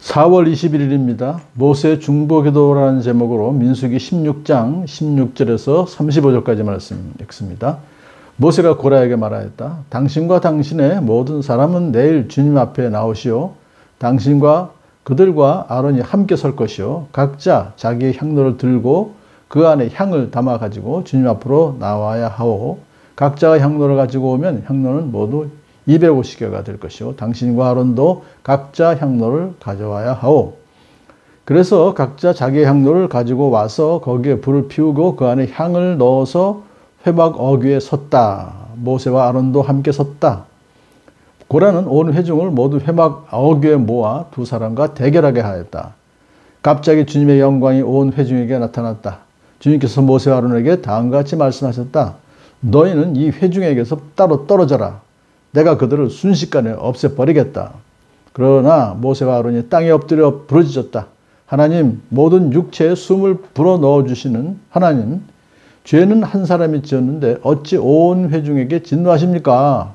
4월 21일입니다. 모세의 중보기도라는 제목으로 민수기 16장 16절에서 35절까지 말씀 읽습니다. 모세가 고라에게 말하였다. 당신과 당신의 모든 사람은 내일 주님 앞에 나오시오. 당신과 그들과 아론이 함께 설 것이요. 각자 자기의 향로를 들고 그 안에 향을 담아 가지고 주님 앞으로 나와야 하오. 각자가 향로를 가지고 오면 향로는 모두 250개가 될 것이요. 당신과 아론도 각자 향로를 가져와야 하오. 그래서 각자 자기의 향로를 가지고 와서 거기에 불을 피우고 그 안에 향을 넣어서 회막 어귀에 섰다. 모세와 아론도 함께 섰다. 고라는 온 회중을 모두 회막 어귀에 모아 두 사람과 대결하게 하였다. 갑자기 주님의 영광이 온 회중에게 나타났다. 주님께서 모세와 아론에게 다음과 같이 말씀하셨다. 너희는 이 회중에게서 따로 떨어져라. 내가 그들을 순식간에 없애버리겠다. 그러나 모세와 아론이 땅에 엎드려 부르짖었다. 하나님, 모든 육체에 숨을 불어넣어 주시는 하나님, 죄는 한 사람이 지었는데 어찌 온 회중에게 진노하십니까?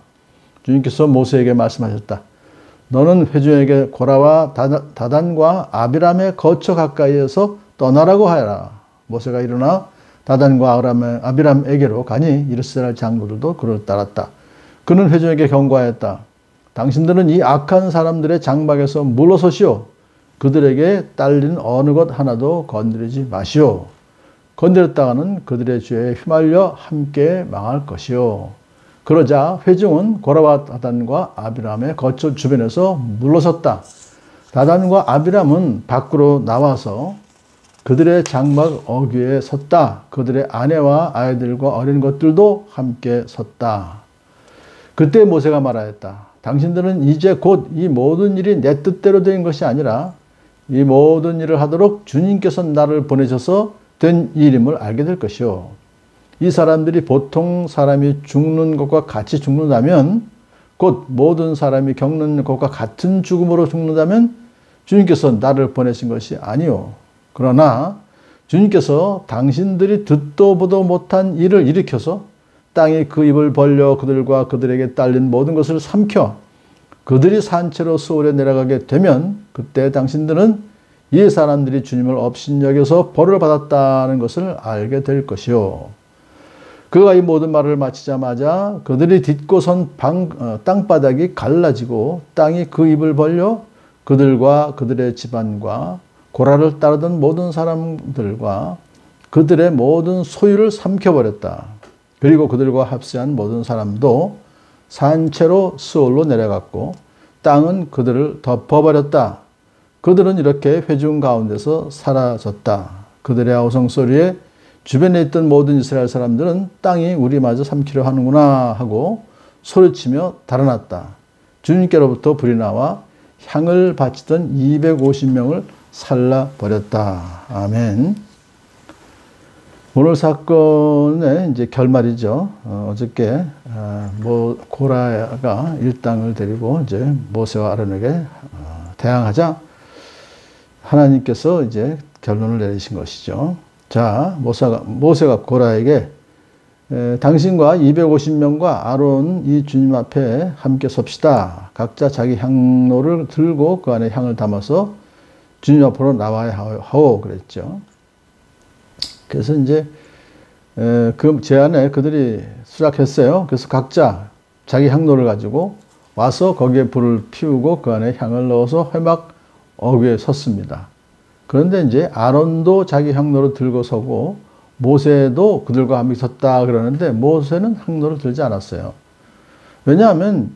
주님께서 모세에게 말씀하셨다. 너는 회중에게 고라와 다단과 아비람의 거처 가까이에서 떠나라고 하여라. 모세가 일어나 다단과 아비람에게로 가니 이스라엘 장로들도 그를 따랐다. 그는 회중에게 경고하였다. 당신들은 이 악한 사람들의 장막에서 물러서시오. 그들에게 딸린 어느 것 하나도 건드리지 마시오. 건드렸다가는 그들의 죄에 휘말려 함께 망할 것이오. 그러자 회중은 고라와 다단과 아비람의 거처 주변에서 물러섰다. 다단과 아비람은 밖으로 나와서 그들의 장막 어귀에 섰다. 그들의 아내와 아이들과 어린 것들도 함께 섰다. 그때 모세가 말하였다. 당신들은 이제 곧 이 모든 일이 내 뜻대로 된 것이 아니라 이 모든 일을 하도록 주님께서 나를 보내셔서 된 일임을 알게 될 것이요. 이 사람들이 보통 사람이 죽는 것과 같이 죽는다면, 곧 모든 사람이 겪는 것과 같은 죽음으로 죽는다면 주님께서 나를 보내신 것이 아니요. 그러나 주님께서 당신들이 듣도 보도 못한 일을 일으켜서 땅이 그 입을 벌려 그들과 그들에게 딸린 모든 것을 삼켜 그들이 산채로 수월에 내려가게 되면 그때 당신들은 이 사람들이 주님을 업신여겨서 벌을 받았다는 것을 알게 될 것이요. 그가 이 모든 말을 마치자마자 그들이 딛고 선 땅바닥이 갈라지고 땅이 그 입을 벌려 그들과 그들의 집안과 고라를 따르던 모든 사람들과 그들의 모든 소유를 삼켜버렸다. 그리고 그들과 합세한 모든 사람도 산채로 스올로 내려갔고 땅은 그들을 덮어버렸다. 그들은 이렇게 회중 가운데서 사라졌다. 그들의 아우성 소리에 주변에 있던 모든 이스라엘 사람들은 땅이 우리마저 삼키려 하는구나 하고 소리치며 달아났다. 주님께로부터 불이 나와 향을 바치던 250명을 살라버렸다. 아멘. 오늘 사건의 이제 결말이죠. 어저께 고라가 일당을 데리고 이제 모세와 아론에게 대항하자 하나님께서 이제 결론을 내리신 것이죠. 자, 모세가 고라에게 당신과 250명과 아론 이 주님 앞에 함께 섭시다. 각자 자기 향로를 들고 그 안에 향을 담아서 주님 앞으로 나와야 하오 그랬죠. 그래서 이제 그 제안에 그들이 수락했어요. 그래서 각자 자기 향로를 가지고 와서 거기에 불을 피우고 그 안에 향을 넣어서 회막 어귀에 섰습니다. 그런데 이제 아론도 자기 향로를 들고 서고 모세도 그들과 함께 섰다 그러는데 모세는 향로를 들지 않았어요. 왜냐하면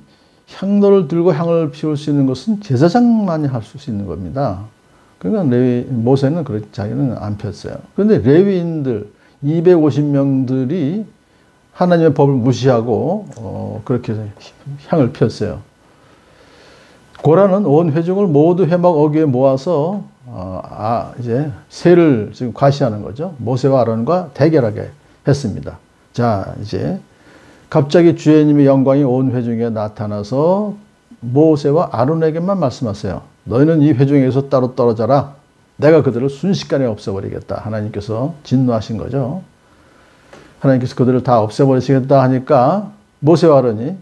향로를 들고 향을 피울 수 있는 것은 제사장만이 할 수 있는 겁니다. 그러니까 모세는 자기는 안 폈어요. 그런데 레위인들 250명들이 하나님의 법을 무시하고 그렇게 향을 폈어요. 고라는 온 회중을 모두 회막 어귀에 모아서 이제 세를 지금 과시하는 거죠. 모세와 아론과 대결하게 했습니다. 자, 이제 갑자기 주님의 영광이 온 회중에 나타나서 모세와 아론에게만 말씀하세요. 너희는 이 회중에서 따로 떨어져라. 내가 그들을 순식간에 없애버리겠다. 하나님께서 진노하신 거죠. 하나님께서 그들을 다 없애버리시겠다 하니까 모세와 아론이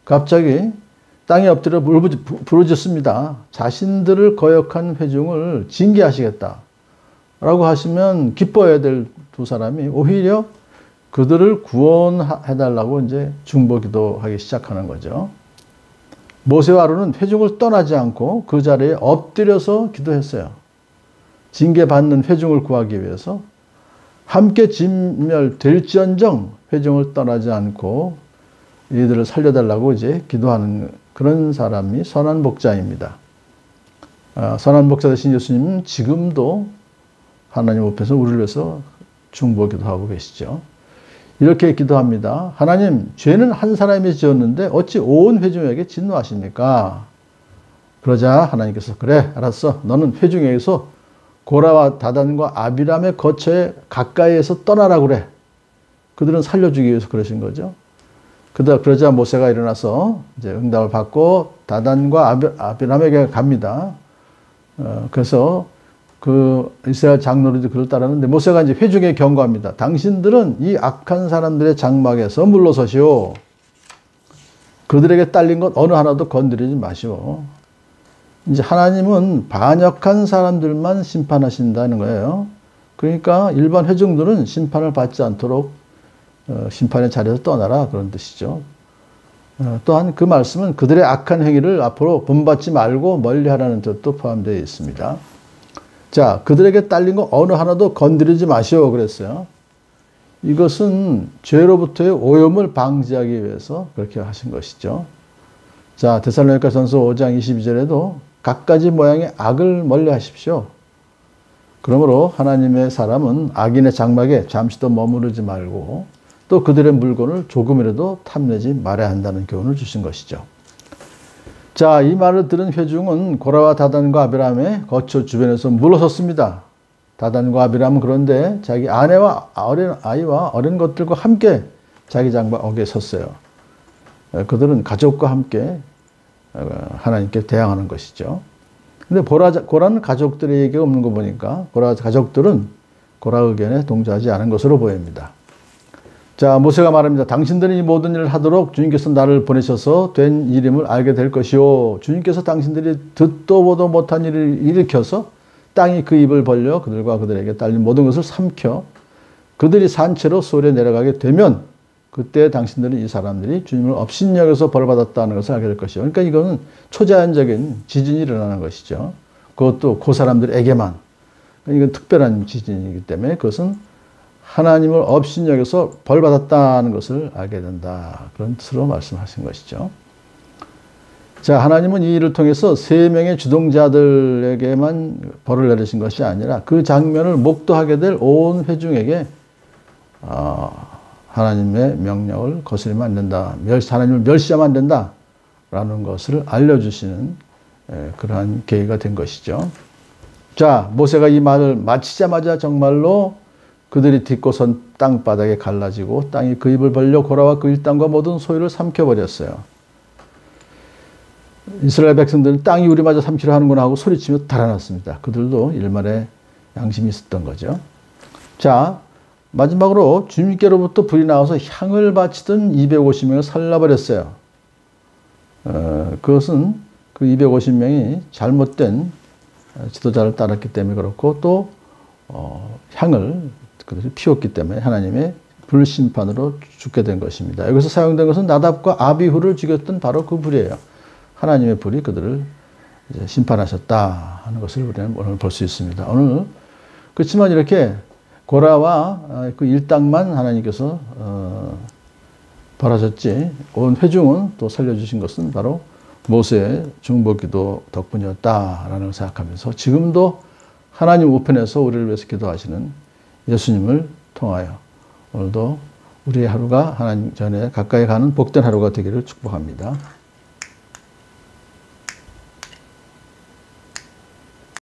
갑자기 땅에 엎드려 부르짖습니다. 자신들을 거역한 회중을 징계하시겠다 라고 하시면 기뻐해야 될 두 사람이 오히려 그들을 구원해달라고 이제 중보기도하기 시작하는 거죠. 모세와 아론은 회중을 떠나지 않고 그 자리에 엎드려서 기도했어요. 징계받는 회중을 구하기 위해서 함께 진멸될지언정 회중을 떠나지 않고 이들을 살려달라고 이제 기도하는 그런 사람이 선한 목자입니다. 선한 목자 되신 예수님은 지금도 하나님 앞에서 우리를 위해서 중보기도하고 계시죠. 이렇게 기도합니다. 하나님, 죄는 한 사람이 지었는데 어찌 온 회중에게 진노하십니까? 그러자 하나님께서 그래, 알았어. 너는 회중에게서 고라와 다단과 아비람의 거처에 가까이에서 떠나라 그래. 그들은 살려주기 위해서 그러신 거죠. 그러자 모세가 일어나서 이제 응답을 받고 다단과 아비람에게 갑니다. 그래서 그 이스라엘 장로들이 그를 따르는데 모세가 이제 회중에 경고합니다. 당신들은 이 악한 사람들의 장막에서 물러서시오. 그들에게 딸린 것 어느 하나도 건드리지 마시오. 이제 하나님은 반역한 사람들만 심판하신다는 거예요. 그러니까 일반 회중들은 심판을 받지 않도록 심판의 자리에서 떠나라 그런 뜻이죠. 또한 그 말씀은 그들의 악한 행위를 앞으로 본받지 말고 멀리하라는 뜻도 포함되어 있습니다. 자, 그들에게 딸린 거 어느 하나도 건드리지 마시오 그랬어요. 이것은 죄로부터의 오염을 방지하기 위해서 그렇게 하신 것이죠. 자, 데살로니가전서 5장 22절에도 갖가지 모양의 악을 멀리 하십시오. 그러므로 하나님의 사람은 악인의 장막에 잠시도 머무르지 말고 또 그들의 물건을 조금이라도 탐내지 말아야 한다는 교훈을 주신 것이죠. 자, 이 말을 들은 회중은 고라와 다단과 아비람의 거처 주변에서 물러섰습니다. 다단과 아비람은 그런데 자기 아내와 어린 아이와 어린 것들과 함께 자기 장막에 섰어요. 그들은 가족과 함께 하나님께 대항하는 것이죠. 근데 고라는 가족들의 얘기가 없는 거 보니까 고라 가족들은 고라 의견에 동조하지 않은 것으로 보입니다. 자, 모세가 말합니다. 당신들이 이 모든 일을 하도록 주님께서 나를 보내셔서 된 일임을 알게 될 것이요. 주님께서 당신들이 듣도 보도 못한 일을 일으켜서 땅이 그 입을 벌려 그들과 그들에게 딸린 모든 것을 삼켜 그들이 산채로 소리에 내려가게 되면 그때 당신들은 이 사람들이 주님을 업신여겨서 벌받았다는 것을 알게 될 것이요. 그러니까 이거는 초자연적인 지진이 일어나는 것이죠. 그것도 그 사람들에게만. 이건 특별한 지진이기 때문에 그것은 하나님을 업신여겨서 벌받았다는 것을 알게 된다. 그런 뜻으로 말씀하신 것이죠. 자, 하나님은 이 일을 통해서 3명의 주동자들에게만 벌을 내리신 것이 아니라 그 장면을 목도하게 될 온 회중에게 하나님의 명령을 거스르면 안 된다. 하나님을 멸시하면 안 된다. 라는 것을 알려주시는 그러한 계기가 된 것이죠. 자, 모세가 이 말을 마치자마자 정말로 그들이 딛고 선 땅바닥에 갈라지고 땅이 그 입을 벌려 고라와 그 일당과 모든 소유를 삼켜버렸어요. 이스라엘 백성들은 땅이 우리마저 삼키려 하는구나 하고 소리치며 달아났습니다. 그들도 일말의 양심이 있었던 거죠. 자, 마지막으로 주님께로부터 불이 나와서 향을 바치던 250명을 살라버렸어요. 그것은 그 250명이 잘못된 지도자를 따랐기 때문에 그렇고 또 향을 그들이 피웠기 때문에 하나님의 불심판으로 죽게 된 것입니다. 여기서 사용된 것은 나답과 아비후를 죽였던 바로 그 불이에요. 하나님의 불이 그들을 이제 심판하셨다 하는 것을 우리는 오늘 볼 수 있습니다. 오늘 그렇지만 이렇게 고라와 그 일당만 하나님께서 벌하셨지 온 회중은 또 살려주신 것은 바로 모세의 중보기도 덕분이었다라는 걸 생각하면서 지금도 하나님 우편에서 우리를 위해서 기도하시는 예수님을 통하여 오늘도 우리의 하루가 하나님 전에 가까이 가는 복된 하루가 되기를 축복합니다.